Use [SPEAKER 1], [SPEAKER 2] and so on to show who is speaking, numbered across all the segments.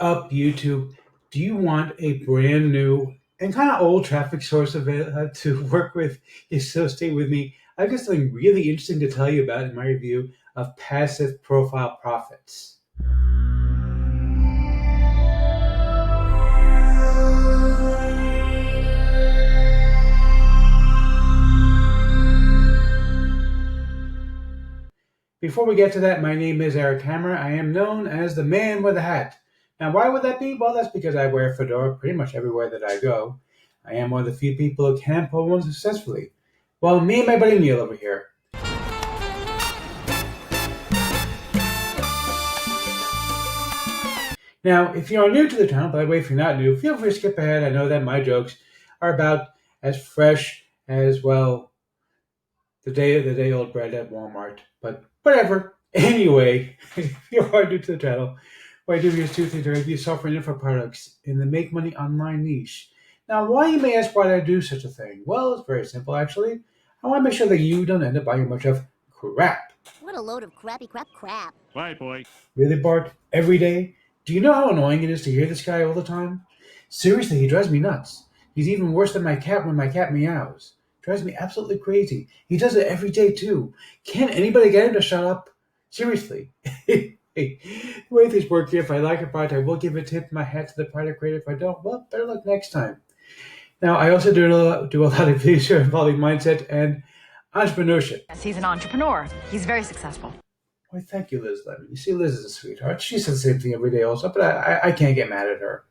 [SPEAKER 1] Up YouTube, do you want a brand new and kind of old traffic source to work with? So stay with me. I've got something really interesting to tell you about in my review of passive profile profits. Before we get to that, my name is Eric Hammer. I am known as the man with a hat. Now, why would that be? Well, that's because I wear a fedora pretty much everywhere that I go. I am one of the few people who can pull one successfully. Well, me and my buddy Neil over here. Now, if you are new to the channel, by the way, if you're not new, feel free to skip ahead. I know that my jokes are about as fresh as, well, the day old bread at Walmart. But whatever. Anyway, if you are new to the channel, what I do here is two things: to review software and info products in the make money online niche. Now, why, you may ask, why do I do such a thing? Well, it's very simple, actually. I want to make sure that you don't end up buying a bunch of crap.
[SPEAKER 2] What a load of crappy crap.
[SPEAKER 3] Bye, boy.
[SPEAKER 1] Really, Bart? Every day? Do you know how annoying it is to hear this guy all the time? Seriously, he drives me nuts. He's even worse than my cat when my cat meows. Drives me absolutely crazy. He does it every day, too. Can't anybody get him to shut up? Seriously. Hey, the way things work here, if I like a product, I will give a tip my hat to the product creator. If I don't, well, better luck next time. Now, I also do a lot of videos involving mindset and entrepreneurship.
[SPEAKER 4] Yes, he's an entrepreneur. He's very successful.
[SPEAKER 1] Why, thank you, Liz Lemon. You see, Liz is a sweetheart. She says the same thing every day also, but I can't get mad at her.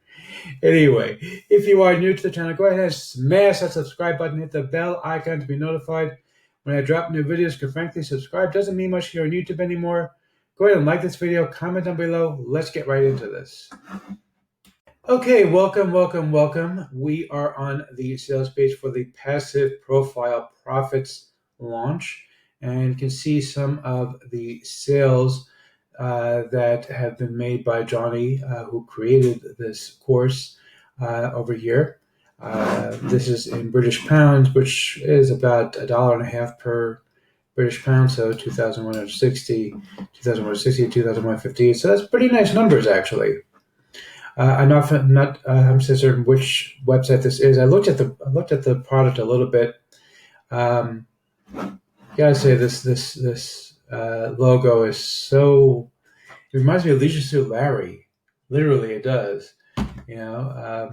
[SPEAKER 1] Anyway, if you are new to the channel, go ahead and smash that subscribe button, hit the bell icon to be notified when I drop new videos, because frankly, subscribe doesn't mean much here on YouTube anymore. Go ahead and like this video, comment down below. Let's get right into this. Okay, welcome. We are on the sales page for the Passive Profile Profits launch, and you can see some of the sales that have been made by Johnny, who created this course over here. This is in British pounds, which is about $1.50 per British pound, so 2,160, 2,160, 2,150. So that's pretty nice numbers, actually. I'm not so certain which website this is. I looked at the product a little bit. Gotta say, this logo is so. It reminds me of Leisure Suit Larry. Literally, it does. For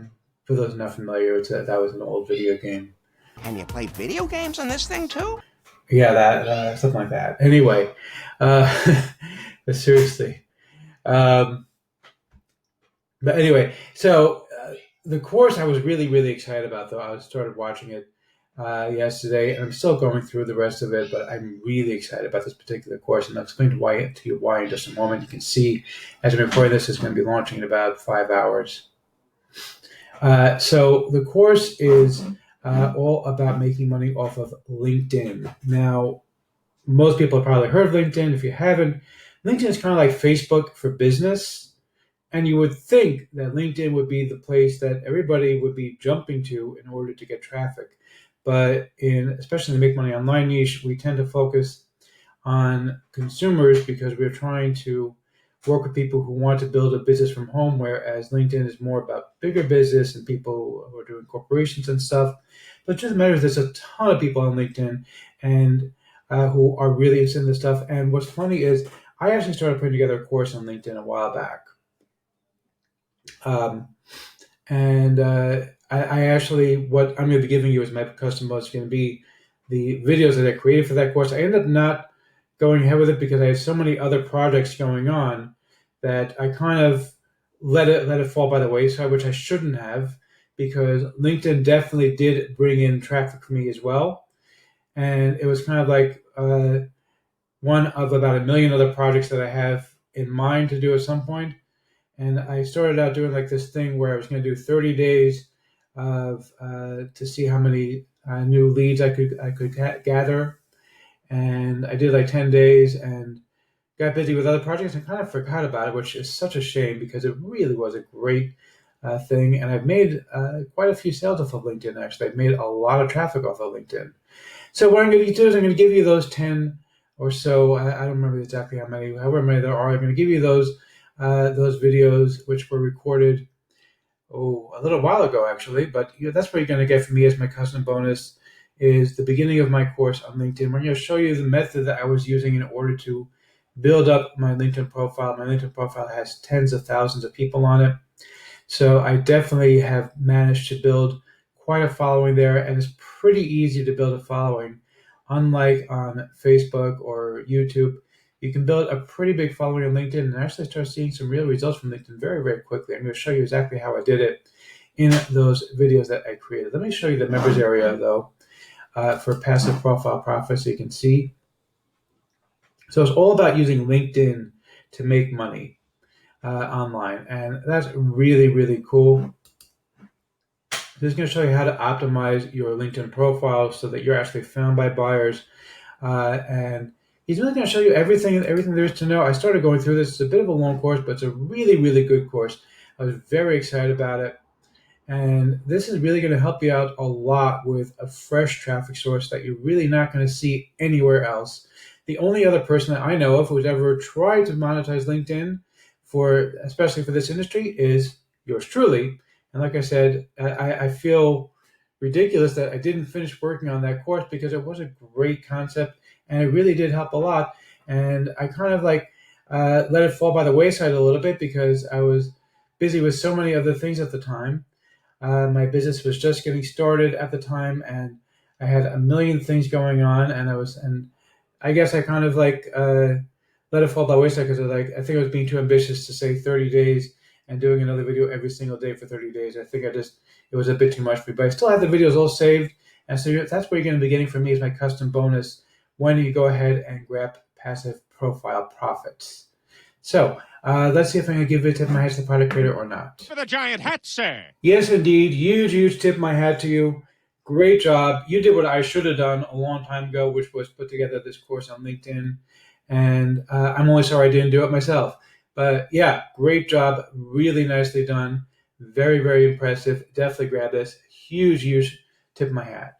[SPEAKER 1] those not familiar, that was an old video game.
[SPEAKER 3] Can you play video games on this thing, too?
[SPEAKER 1] Yeah, that something like that. Anyway, but seriously. But anyway, so the course I was really excited about, though. I started watching it yesterday, and I'm still going through the rest of it, but I'm really excited about this particular course, and I'll explain to you why in just a moment. You can see, as I'm recording this, it's going to be launching in about 5 hours. So the course is all about making money off of LinkedIn. Now, most people have probably heard of LinkedIn. If you haven't, LinkedIn is kind of like Facebook for business. And you would think that LinkedIn would be the place that everybody would be jumping to in order to get traffic. But especially in the make money online niche, we tend to focus on consumers because we're trying to work with people who want to build a business from home, whereas LinkedIn is more about bigger business and people who are doing corporations and stuff. But it just matters, there's a ton of people on LinkedIn and who are really interested in this stuff. And what's funny is I actually started putting together a course on LinkedIn a while back. I actually, what I'm going to be giving you as my custom mode is going to be the videos that I created for that course. I ended up not going ahead with it because I had so many other projects going on that I kind of let it fall by the wayside, which I shouldn't have, because LinkedIn definitely did bring in traffic for me as well. And it was kind of like one of about a million other projects that I have in mind to do at some point. And I started out doing like this thing where I was going to do 30 days of to see how many new leads I could gather, and I did like 10 days and got busy with other projects and kind of forgot about it, which is such a shame because it really was a great thing. And I've made quite a few sales off of LinkedIn. Actually, I've made a lot of traffic off of LinkedIn. So what I'm going to do is I'm going to give you those 10 or so. I don't remember exactly how many, however many there are. I'm going to give you those those videos, which were recorded a little while ago, actually. But that's what you're going to get from me as my custom bonus is the beginning of my course on LinkedIn. We're going to show you the method that I was using in order to build up my LinkedIn profile. My LinkedIn profile has tens of thousands of people on it. So I definitely have managed to build quite a following there, and it's pretty easy to build a following. Unlike on Facebook or YouTube, you can build a pretty big following on LinkedIn and actually start seeing some real results from LinkedIn very, very quickly. I'm going to show you exactly how I did it in those videos that I created. Let me show you the members area, though, for passive profile profits so you can see. So it's all about using LinkedIn to make money online, and that's really, really cool. This is going to show you how to optimize your LinkedIn profile so that you're actually found by buyers. And he's really going to show you everything there is to know. I started going through this. It's a bit of a long course, but it's a really, really good course. I was very excited about it. And this is really going to help you out a lot with a fresh traffic source that you're really not going to see anywhere else. The only other person that I know of who's ever tried to monetize LinkedIn, especially for this industry, is yours truly. And like I said, I feel ridiculous that I didn't finish working on that course because it was a great concept and it really did help a lot. And I kind of let it fall by the wayside a little bit because I was busy with so many other things at the time. My business was just getting started at the time, and I had a million things going on, and I guess I kind of let it fall by the wayside because I think I was being too ambitious to say 30 days and doing another video every single day for 30 days. I think it was a bit too much for me, but I still have the videos all saved, and so that's what you're going to be getting from me as my custom bonus when you go ahead and grab passive profile profits. So let's see if I can give it a tip of my hat to the product creator or not.
[SPEAKER 5] For the giant hat, sir.
[SPEAKER 1] Yes, indeed. Huge, huge tip my hat to you. Great job. You did what I should have done a long time ago, which was put together this course on LinkedIn. And I'm only sorry I didn't do it myself. But yeah, great job. Really nicely done. Very, very impressive. Definitely grab this. Huge, huge tip of my hat.